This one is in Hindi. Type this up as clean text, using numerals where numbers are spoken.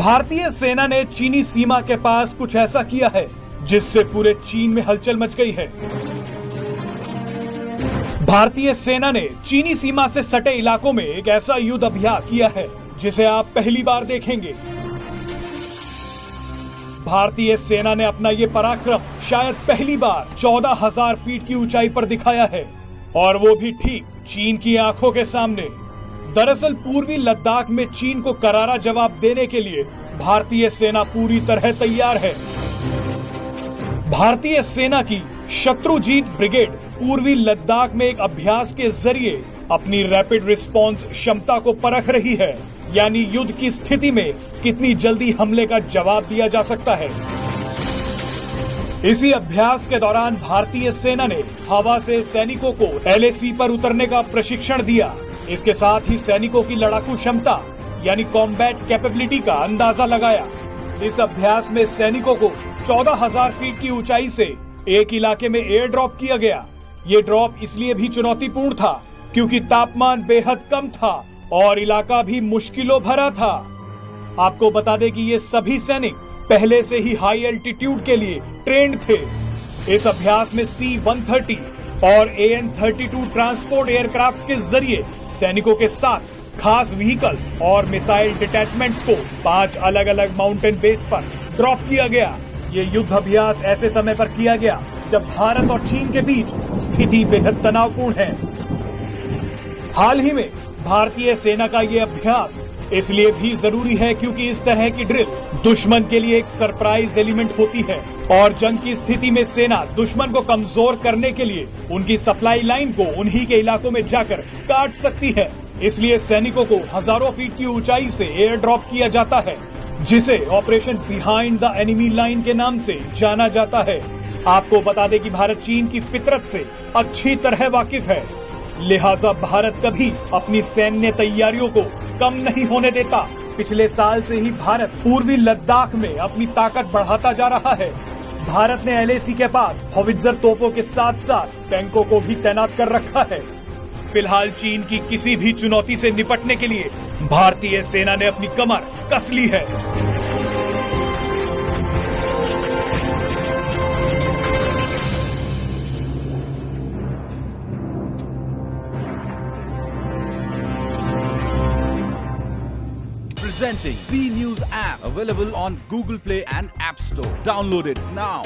भारतीय सेना ने चीनी सीमा के पास कुछ ऐसा किया है जिससे पूरे चीन में हलचल मच गई है। भारतीय सेना ने चीनी सीमा से सटे इलाकों में एक ऐसा युद्ध अभ्यास किया है जिसे आप पहली बार देखेंगे। भारतीय सेना ने अपना ये पराक्रम शायद पहली बार 14,000 फीट की ऊंचाई पर दिखाया है, और वो भी ठीक चीन की आंखों के सामने। दरअसल पूर्वी लद्दाख में चीन को करारा जवाब देने के लिए भारतीय सेना पूरी तरह तैयार है। भारतीय सेना की शत्रुजीत ब्रिगेड पूर्वी लद्दाख में एक अभ्यास के जरिए अपनी रैपिड रिस्पांस क्षमता को परख रही है, यानी युद्ध की स्थिति में कितनी जल्दी हमले का जवाब दिया जा सकता है। इसी अभ्यास के दौरान भारतीय सेना ने हवा से सैनिकों को LAC पर उतरने का प्रशिक्षण दिया। इसके साथ ही सैनिकों की लड़ाकू क्षमता यानी कॉम्बैट कैपेबिलिटी का अंदाजा लगाया। इस अभ्यास में सैनिकों को 14,000 फीट की ऊंचाई से एक इलाके में एयर ड्रॉप किया गया। ये ड्रॉप इसलिए भी चुनौतीपूर्ण था क्योंकि तापमान बेहद कम था और इलाका भी मुश्किलों भरा था। आपको बता दें कि ये सभी सैनिक पहले से ही हाई एल्टीट्यूड के लिए ट्रेंड थे। इस अभ्यास में C-130 और AN-32 ट्रांसपोर्ट एयरक्राफ्ट के जरिए सैनिकों के साथ खास व्हीकल और मिसाइल डिटैचमेंट्स को 5 अलग अलग माउंटेन बेस पर ड्रॉप किया गया। ये युद्ध अभ्यास ऐसे समय पर किया गया जब भारत और चीन के बीच स्थिति बेहद तनावपूर्ण है। हाल ही में भारतीय सेना का ये अभ्यास इसलिए भी जरूरी है क्योंकि इस तरह की ड्रिल दुश्मन के लिए एक सरप्राइज एलिमेंट होती है और जंग की स्थिति में सेना दुश्मन को कमजोर करने के लिए उनकी सप्लाई लाइन को उन्हीं के इलाकों में जाकर काट सकती है। इसलिए सैनिकों को हजारों फीट की ऊंचाई से एयर ड्रॉप किया जाता है, जिसे operation behind the enemy line के नाम से जाना जाता है। आपको बता दें कि भारत चीन की फितरत से अच्छी तरह वाकिफ है, लिहाजा भारत कभी अपनी सैन्य तैयारियों को कम नहीं होने देता। पिछले साल से ही भारत पूर्वी लद्दाख में अपनी ताकत बढ़ाता जा रहा है। भारत ने LAC के पास हॉवित्जर तोपों के साथ साथ टैंकों को भी तैनात कर रखा है। फिलहाल चीन की किसी भी चुनौती से निपटने के लिए भारतीय सेना ने अपनी कमर कस ली है। Presenting B News app, available on Google Play and App Store. Download it now.